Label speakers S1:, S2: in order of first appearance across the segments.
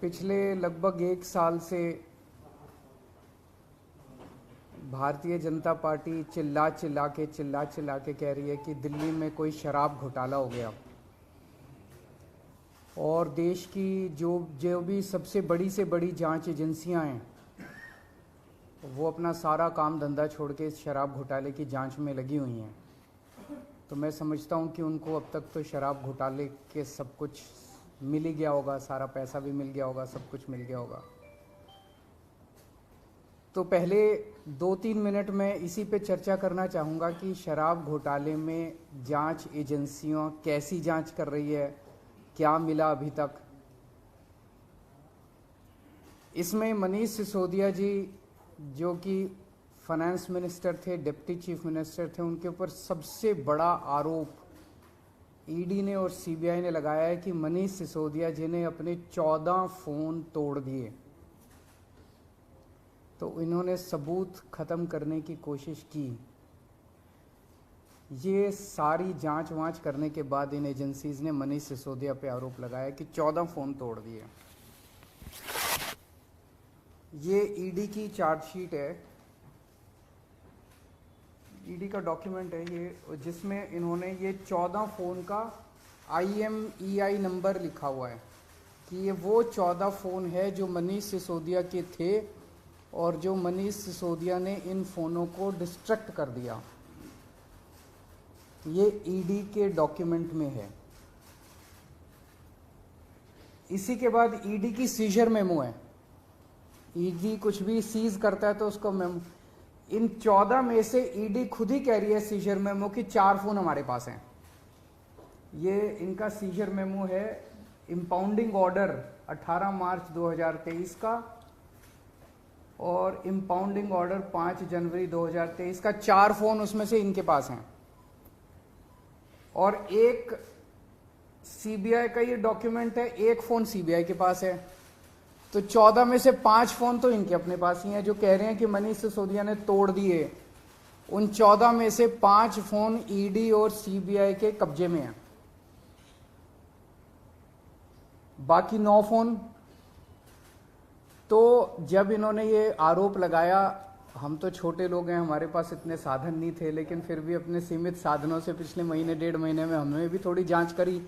S1: पिछले लगभग 1 साल से भारतीय जनता पार्टी चिल्ला चिल्ला के कह रही है कि दिल्ली में कोई शराब घोटाला हो गया और देश की जो जो भी सबसे बड़ी से बड़ी जांच एजेंसियां हैं वो अपना सारा काम धंधा छोड़ के शराब घोटाले की जांच में लगी हुई हैं। तो मैं समझता हूं कि उनको अब तक तो शराब घोटाले के सब कुछ मिल ही गया होगा, सारा पैसा भी मिल गया होगा, सब कुछ मिल गया होगा। तो पहले 2-3 मिनट में इसी पे चर्चा करना चाहूँगा कि शराब घोटाले में जांच एजेंसियां कैसी जांच कर रही है, क्या मिला अभी तक। इसमें मनीष सिसोदिया जी जो कि फाइनेंस मिनिस्टर थे, डिप्टी चीफ मिनिस्टर थे, उनके ऊपर सबसे बड़ा आरोप ईडी ने और सीबीआई ने लगाया है कि मनीष सिसोदिया जी ने अपने 14 फोन तोड़ दिए। तो इन्होंने सबूत खत्म करने की कोशिश की। ये सारी जांच वांच करने के बाद इन एजेंसीज ने मनीष सिसोदिया पे आरोप लगाया कि 14 फोन तोड़ दिए। ये ईडी की चार्जशीट है, ईडी का डॉक्यूमेंट है ये, जिसमें इन्होंने ये 14 फोन का IMEI नंबर लिखा हुआ है कि ये वो 14 फोन है जो मनीष सिसोदिया के थे और जो मनीष सिसोदिया ने इन फोनों को डिस्ट्रक्ट कर दिया। ये ईडी के डॉक्यूमेंट में है। इसी के बाद ईडी की सीजर मेमो है। ईडी कुछ भी सीज करता है तो उसको मेमो, इन 14 में से ईडी खुद ही कह रही है सीजर मेमो कि 4 फोन हमारे पास हैं। ये इनका सीजर मेमो है, इंपाउंडिंग ऑर्डर 18 मार्च 2023 का और इंपाउंडिंग ऑर्डर 5 जनवरी 2023 का। 4 फोन उसमें से इनके पास हैं और एक सीबीआई का ये डॉक्यूमेंट है, एक फोन सीबीआई के पास है। तो 14 में से 5 फोन तो इनके अपने पास ही हैं जो कह रहे हैं कि मनीष सिसोदिया ने तोड़ दिए। उन 14 में से 5 फोन ईडी और सीबीआई के कब्जे में हैं, बाकी 9 फोन। तो जब इन्होंने ये आरोप लगाया, हम तो छोटे लोग हैं, हमारे पास इतने साधन नहीं थे, लेकिन फिर भी अपने सीमित साधनों से पिछले महीने 1.5 महीने में हमने भी थोड़ी जांच करी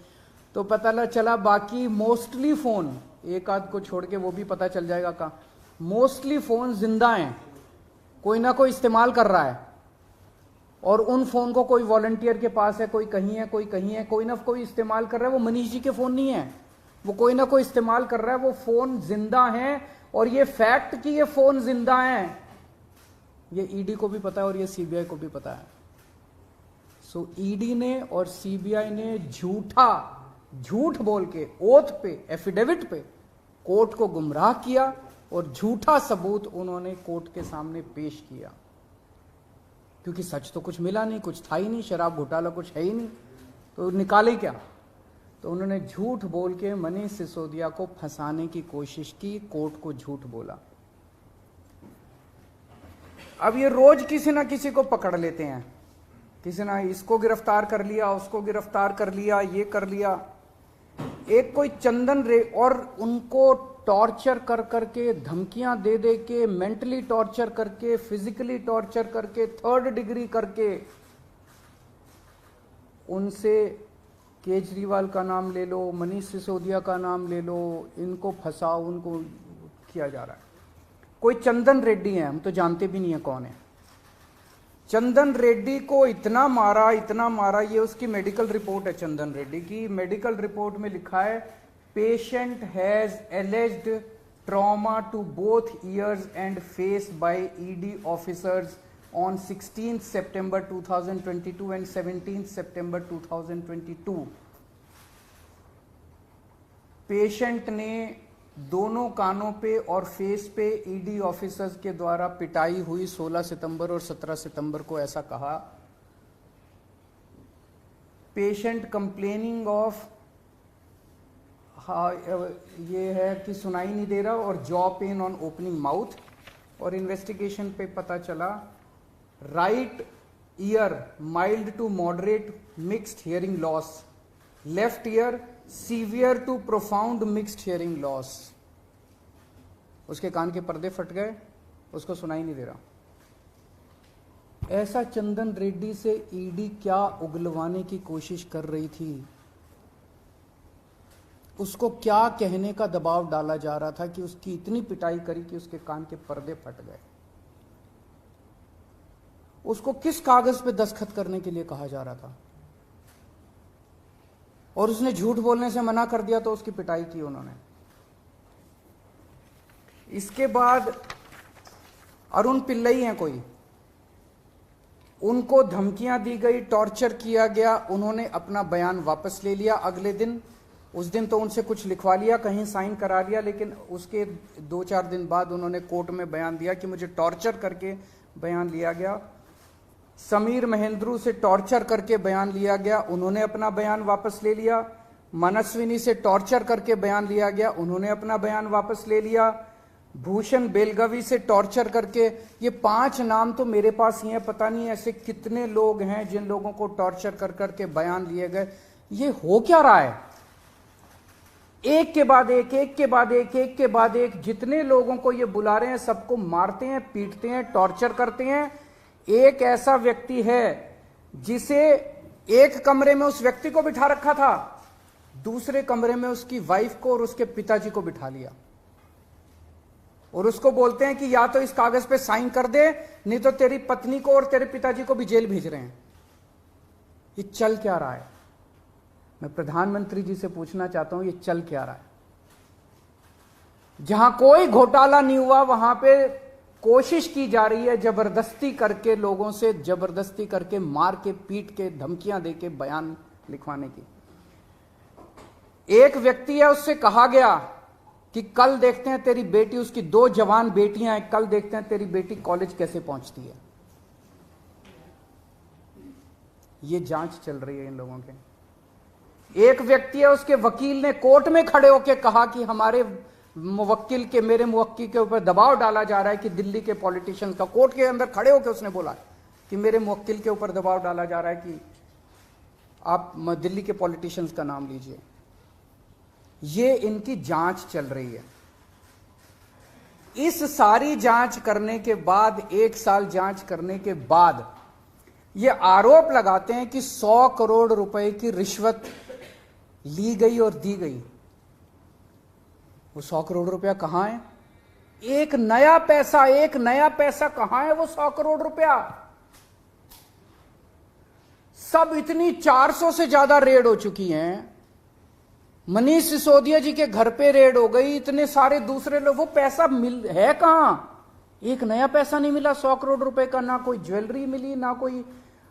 S1: तो पता चला बाकी मोस्टली फोन, एक आध को छोड़ के वो भी पता चल जाएगा का, मोस्टली फोन जिंदा हैं, कोई ना कोई इस्तेमाल कर रहा है। और उन फोन को कोई वॉलंटियर के पास है, कोई कहीं है, कोई कहीं है, कोई ना कोई इस्तेमाल कर रहा है। वो मनीष जी के फोन नहीं है, वो कोई ना कोई इस्तेमाल कर रहा है। वो फोन जिंदा हैं और ये फैक्ट कि ये फोन जिंदा हैं ये ईडी को भी पता है और ये सीबीआई को भी पता है। सो ईडी ने और सीबीआई ने झूठ बोल के ओथ पे, एफिडेविट पे कोर्ट को गुमराह किया और झूठा सबूत उन्होंने कोर्ट के सामने पेश किया, क्योंकि सच तो कुछ मिला नहीं, कुछ था ही नहीं, शराब घोटाला कुछ है ही नहीं, तो निकाले क्या। तो उन्होंने झूठ बोल के मनीष सिसोदिया को फंसाने की कोशिश की, कोर्ट को झूठ बोला। अब ये रोज किसी ना किसी को पकड़ लेते हैं, किसी ना इसको गिरफ्तार कर लिया, उसको गिरफ्तार कर लिया, ये कर लिया। एक कोई चंदन रे, और उनको टॉर्चर कर करके, धमकियां दे दे के, मेंटली टॉर्चर करके, फिजिकली टॉर्चर करके, 3rd डिग्री करके उनसे केजरीवाल का नाम ले लो, मनीष सिसोदिया का नाम ले लो, इनको फंसाओ, उनको किया जा रहा है। कोई चंदन रेड्डी है, हम तो जानते भी नहीं है कौन है। चंदन रेड्डी को इतना मारा, ये उसकी मेडिकल रिपोर्ट है। चंदन रेड्डी की मेडिकल रिपोर्ट में लिखा है, patient has alleged trauma to both ears and face by ED officers on 16 September 2022 and 17 September 2022। Patient ने दोनों कानों पे और फेस पे ईडी ऑफिसर्स के द्वारा पिटाई हुई 16 सितंबर और 17 सितंबर को, ऐसा कहा। पेशेंट कंप्लेनिंग ऑफ, ये है कि सुनाई नहीं दे रहा, और jaw pain on opening mouth. और इन्वेस्टिगेशन पे पता चला right ear mild to moderate mixed hearing loss, left ear severe to profound mixed hearing loss. उसके कान के पर्दे फट गए, उसको सुनाई नहीं दे रहा। ऐसा चंदन रेड्डी से ईडी क्या उगलवाने की कोशिश कर रही थी, उसको क्या कहने का दबाव डाला जा रहा था कि उसकी इतनी पिटाई करी कि उसके कान के पर्दे फट गए। उसको किस कागज पे दस्तखत करने के लिए कहा जा रहा था, और उसने झूठ बोलने से मना कर दिया तो उसकी पिटाई की उन्होंने। इसके बाद अरुण पिल्लई हैं कोई, उनको धमकियां दी गई, टॉर्चर किया गया, उन्होंने अपना बयान वापस ले लिया अगले दिन। उस दिन तो उनसे कुछ लिखवा लिया, कहीं साइन करा लिया, लेकिन उसके 2-4 दिन बाद उन्होंने कोर्ट में बयान दिया कि मुझे टॉर्चर करके बयान लिया गया। समीर महेंद्रू से टॉर्चर करके बयान लिया गया, उन्होंने अपना बयान वापस ले लिया। मनस्विनी से टॉर्चर करके बयान लिया गया, उन्होंने अपना बयान वापस ले लिया। भूषण बेलगवी से टॉर्चर करके, ये 5 नाम तो मेरे पास ही हैं, पता नहीं ऐसे कितने लोग हैं जिन लोगों को टॉर्चर कर करके बयान लिए गए। ये हो क्या रहा है? एक के बाद एक, एक के बाद एक, एक के बाद एक, जितने लोगों को ये बुला रहे हैं सबको मारते हैं, पीटते हैं, टॉर्चर करते हैं। एक ऐसा व्यक्ति है जिसे एक कमरे में उस व्यक्ति को बिठा रखा था, दूसरे कमरे में उसकी वाइफ को और उसके पिताजी को बिठा लिया, और उसको बोलते हैं कि या तो इस कागज पे साइन कर दे, नहीं तो तेरी पत्नी को और तेरे पिताजी को भी जेल भेज रहे हैं। ये चल क्या रहा है? मैं प्रधानमंत्री जी से पूछना चाहता हूं, ये चल क्या रहा है? जहां कोई घोटाला नहीं हुआ वहां पे कोशिश की जा रही है जबरदस्ती करके, लोगों से जबरदस्ती करके, मार के, पीट के, धमकियां दे के बयान लिखवाने की। एक व्यक्ति है, उससे कहा गया कि कल देखते हैं तेरी बेटी, उसकी 2 जवान बेटियां हैं, कल देखते हैं तेरी बेटी कॉलेज कैसे पहुंचती है। ये जांच चल रही है इन लोगों के। एक व्यक्ति है, उसके वकील ने कोर्ट में खड़े होकर कहा कि हमारे मुवक्किल के, मेरे मुवक्किल के ऊपर दबाव डाला जा रहा है कि दिल्ली के पॉलिटिशियन का, कोर्ट के अंदर खड़े होकर उसने बोला कि मेरे मुवक्किल के ऊपर दबाव डाला जा रहा है कि आप दिल्ली के पॉलिटिशियंस का नाम लीजिए। ये इनकी जांच चल रही है। इस सारी जांच करने के बाद, 1 साल जांच करने के बाद, ये आरोप लगाते हैं कि 100 करोड़ रुपए की रिश्वत ली गई और दी गई। वो 100 करोड़ रुपया कहां है? एक नया पैसा कहां है? वो 100 करोड़ रुपया सब इतनी 400 से ज्यादा रेड हो चुकी हैं। मनीष सिसोदिया जी के घर पे रेड हो गई, इतने सारे दूसरे लोग, वो पैसा मिल है कहां? एक नया पैसा नहीं मिला 100 करोड़ रुपए का, ना कोई ज्वेलरी मिली, ना कोई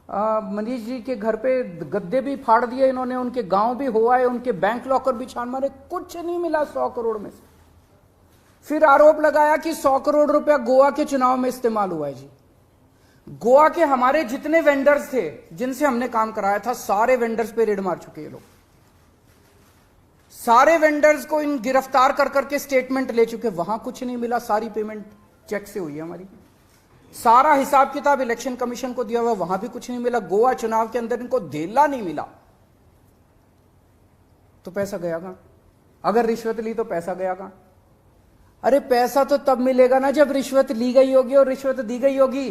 S1: मनीष जी के घर पे गद्दे भी फाड़ दिए इन्होंने, उनके गांव भी हुआ है, उनके बैंक लॉकर भी छान मारे, कुछ नहीं मिला 100 करोड़ में से। फिर आरोप लगाया कि 100 करोड़ रुपया गोवा के चुनाव में इस्तेमाल हुआ है। जी, गोवा के हमारे जितने वेंडर्स थे जिनसे हमने काम कराया था, सारे वेंडर्स पे रेड मार चुके ये लोग। सारे वेंडर्स को इन गिरफ्तार कर करके स्टेटमेंट ले चुके, वहां कुछ नहीं मिला, सारी पेमेंट चेक से हुई है हमारी। सारा हिसाब किताब इलेक्शन कमीशन को दिया हुआ, वहां भी कुछ नहीं मिला। गोवा चुनाव के अंदर इनको धेला नहीं मिला, तो पैसा गया कहां? अगर रिश्वत ली तो पैसा गया कहां? अरे पैसा तो तब मिलेगा ना जब रिश्वत ली गई होगी और रिश्वत दी गई होगी।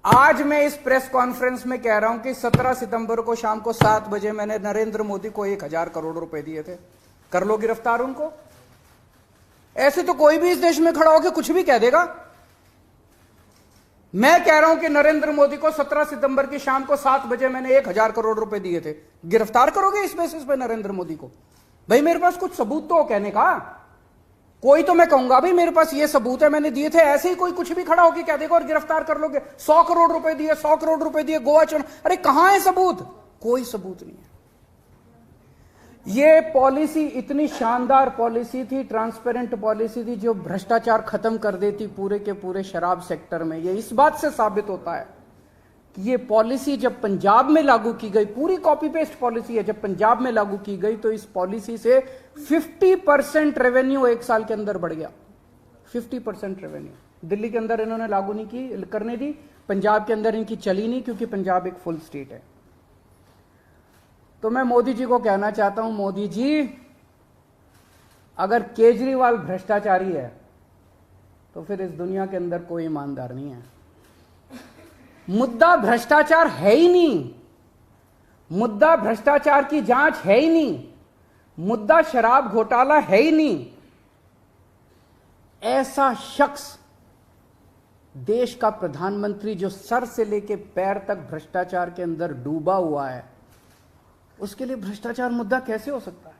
S1: आज मैं इस प्रेस कॉन्फ्रेंस में कह रहा हूं कि 17 सितंबर को शाम को 7 बजे मैंने नरेंद्र मोदी को 1000 करोड़ रुपए दिए थे। कर लो गिरफ्तार उनको। ऐसे तो कोई भी इस देश में खड़ा होकर कुछ भी कह देगा। मैं कह रहा हूं कि नरेंद्र मोदी को 17 सितंबर की शाम को 7 बजे मैंने 1000 करोड़ रुपए दिए थे। गिरफ्तार करोगे इस बेसिस पे नरेंद्र मोदी को? भाई मेरे पास कुछ सबूत तो हो कहने का। कोई तो मैं कहूंगा भाई मेरे पास ये सबूत है, मैंने दिए थे। ऐसे ही कोई कुछ भी खड़ा होकर कह देगा और गिरफ्तार कर लोगे। 100 करोड़ रुपए दिए, 100 करोड़ रुपए दिए गोवा चुनाव। अरे कहां है सबूत? कोई सबूत नहीं है। ये पॉलिसी इतनी शानदार पॉलिसी थी, ट्रांसपेरेंट पॉलिसी थी, जो भ्रष्टाचार खत्म कर देती पूरे के पूरे शराब सेक्टर में। ये इस बात से साबित होता है कि ये पॉलिसी जब पंजाब में लागू की गई, पूरी कॉपी पेस्ट पॉलिसी है, जब पंजाब में लागू की गई तो इस पॉलिसी से 50% रेवेन्यू 1 साल के अंदर बढ़ गया। 50% रेवेन्यू दिल्ली के अंदर इन्होंने लागू नहीं की, करने दी। पंजाब के अंदर इनकी चली नहीं, क्योंकि पंजाब एक फुल स्टेट है। तो मैं मोदी जी को कहना चाहता हूं, मोदी जी अगर केजरीवाल भ्रष्टाचारी है तो फिर इस दुनिया के अंदर कोई ईमानदार नहीं है। मुद्दा भ्रष्टाचार है ही नहीं, मुद्दा भ्रष्टाचार की जांच है ही नहीं, मुद्दा शराब घोटाला है ही नहीं। ऐसा शख्स देश का प्रधानमंत्री जो सर से लेकर पैर तक भ्रष्टाचार के अंदर डूबा हुआ है, उसके लिए भ्रष्टाचार मुद्दा कैसे हो सकता है?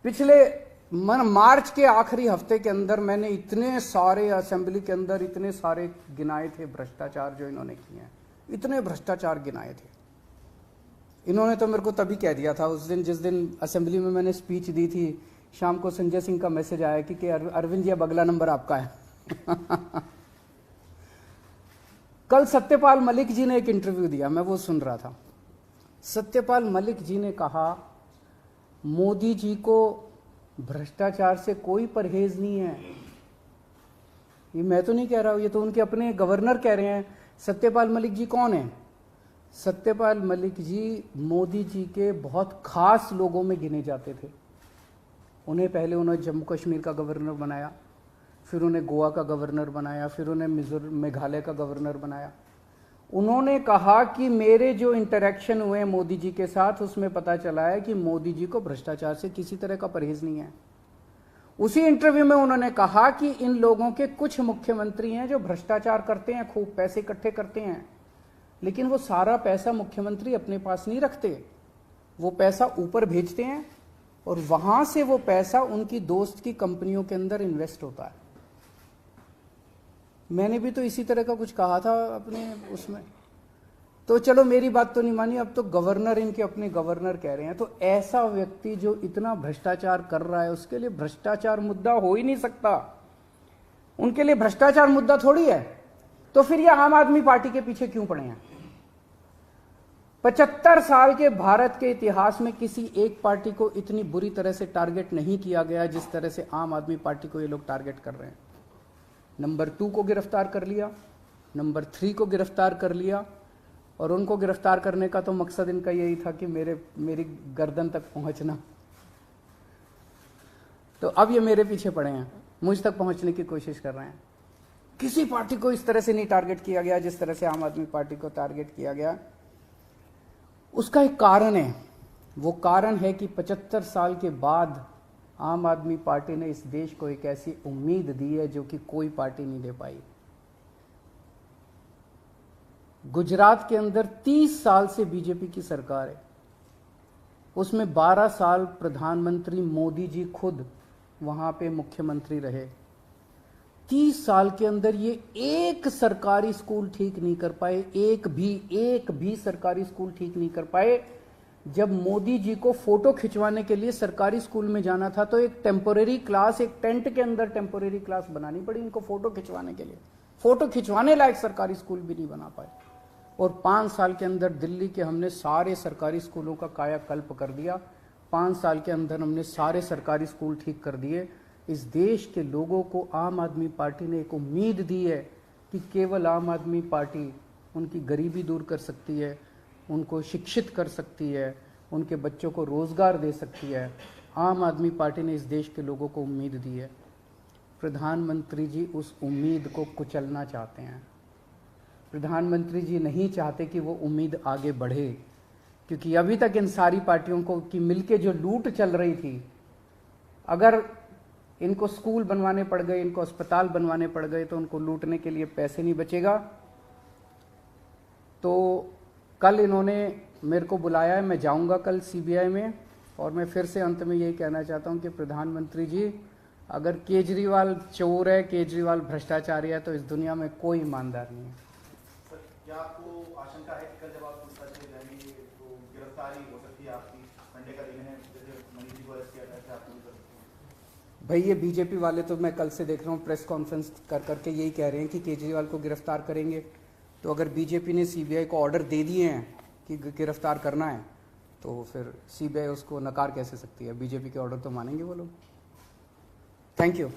S1: पिछले मार्च के आखिरी हफ्ते के अंदर मैंने इतने सारे असेंबली के अंदर इतने सारे गिनाए थे भ्रष्टाचार जो इन्होंने किए हैं, इतने भ्रष्टाचार गिनाए थे। इन्होंने तो मेरे को तभी कह दिया था उस दिन, जिस दिन असेंबली में मैंने स्पीच दी थी, शाम को संजय सिंह का मैसेज आया कि अरविंद जी अब अगला नंबर आपका है। कल सत्यपाल मलिक जी ने एक इंटरव्यू दिया, मैं वो सुन रहा था। सत्यपाल मलिक जी ने कहा मोदी जी को भ्रष्टाचार से कोई परहेज नहीं है। ये मैं तो नहीं कह रहा हूं, ये तो उनके अपने गवर्नर कह रहे हैं। सत्यपाल मलिक जी कौन है? सत्यपाल मलिक जी मोदी जी के बहुत खास लोगों में गिने जाते थे। उन्हें पहले उन्होंने जम्मू कश्मीर का गवर्नर बनाया, फिर उन्हें गोवा का गवर्नर बनाया, फिर उन्हें मेघालय का गवर्नर बनाया। उन्होंने कहा कि मेरे जो इंटरेक्शन हुए मोदी जी के साथ, उसमें पता चला है कि मोदी जी को भ्रष्टाचार से किसी तरह का परहेज नहीं है। उसी इंटरव्यू में उन्होंने कहा कि इन लोगों के कुछ मुख्यमंत्री हैं जो भ्रष्टाचार करते हैं, खूब पैसे इकट्ठे करते हैं, लेकिन वो सारा पैसा मुख्यमंत्री अपने पास नहीं रखते, वो पैसा ऊपर भेजते हैं और वहां से वो पैसा उनकी दोस्त की कंपनियों के अंदर इन्वेस्ट होता है। मैंने भी तो इसी तरह का कुछ कहा था अपने उसमें। तो चलो मेरी बात तो नहीं मानी, अब तो गवर्नर इनके अपने गवर्नर कह रहे हैं। तो ऐसा व्यक्ति जो इतना भ्रष्टाचार कर रहा है, उसके लिए भ्रष्टाचार मुद्दा हो ही नहीं सकता। उनके लिए भ्रष्टाचार मुद्दा थोड़ी है। तो फिर ये आम आदमी पार्टी के पीछे क्यों पड़े हैं? 75 साल के भारत के इतिहास में किसी एक पार्टी को इतनी बुरी तरह से टारगेट नहीं किया गया जिस तरह से आम आदमी पार्टी को ये लोग टारगेट कर रहे हैं। नंबर 2 को गिरफ्तार कर लिया, नंबर 3 को गिरफ्तार कर लिया, और उनको गिरफ्तार करने का तो मकसद इनका यही था कि मेरी गर्दन तक पहुंचना। तो अब ये मेरे पीछे पड़े हैं, मुझ तक पहुंचने की कोशिश कर रहे हैं। किसी पार्टी को इस तरह से नहीं टारगेट किया गया जिस तरह से आम आदमी पार्टी को टारगेट किया गया। उसका एक कारण है, वो कारण है कि 75 साल के बाद आम आदमी पार्टी ने इस देश को एक ऐसी उम्मीद दी है जो कि कोई पार्टी नहीं दे पाई। गुजरात के अंदर 30 साल से बीजेपी की सरकार है, उसमें 12 साल प्रधानमंत्री मोदी जी खुद वहां पे मुख्यमंत्री रहे। 30 साल के अंदर ये एक सरकारी स्कूल ठीक नहीं कर पाए, एक भी सरकारी स्कूल ठीक नहीं कर पाए। जब मोदी जी को फोटो खिंचवाने के लिए सरकारी स्कूल में जाना था तो एक टेम्पोरेरी क्लास, एक टेंट के अंदर टेम्पोरेरी क्लास बनानी पड़ी इनको फोटो खिंचवाने के लिए। फोटो खिंचवाने लायक सरकारी स्कूल भी नहीं बना पाए। और 5 साल के अंदर दिल्ली के हमने सारे सरकारी स्कूलों का कायाकल्प कर दिया। 5 साल के अंदर हमने सारे सरकारी स्कूल ठीक कर दिए। इस देश के लोगों को आम आदमी पार्टी ने एक उम्मीद दी है कि केवल आम आदमी पार्टी उनकी गरीबी दूर कर सकती है, उनको शिक्षित कर सकती है, उनके बच्चों को रोजगार दे सकती है। आम आदमी पार्टी ने इस देश के लोगों को उम्मीद दी है। प्रधानमंत्री जी उस उम्मीद को कुचलना चाहते हैं। प्रधानमंत्री जी नहीं चाहते कि वो उम्मीद आगे बढ़े, क्योंकि अभी तक इन सारी पार्टियों को की मिलके जो लूट चल रही थी, अगर इनको स्कूल बनवाने पड़ गए, इनको अस्पताल बनवाने पड़ गए, तो उनको लूटने के लिए पैसे नहीं बचेगा। तो कल इन्होंने मेरे को बुलाया है, मैं जाऊंगा कल सीबीआई में, और मैं फिर से अंत में यही कहना चाहता हूं कि प्रधानमंत्री जी, अगर केजरीवाल चोर है, केजरीवाल भ्रष्टाचारी है, तो इस दुनिया में कोई ईमानदार नहीं है।
S2: सर, क्या आपको आशंका है कि कल जब आप पूछताछ में जाएंगे तो गिरफ्तारी हो सकती है आपकी? संडे का दिन है, जैसे मनीष जी को अरेस्ट किया गया था, आप नहीं कर सकते?
S1: भाई ये बीजेपी वाले तो मैं कल से देख रहा हूँ प्रेस कॉन्फ्रेंस कर करके यही कह रहे हैं कि केजरीवाल को गिरफ्तार करेंगे। तो अगर बीजेपी ने सीबीआई को ऑर्डर दे दिए हैं कि गिरफ्तार करना है, तो फिर सीबीआई उसको नकार कैसे सकती है? बीजेपी के ऑर्डर तो मानेंगे वो लोग। Thank you.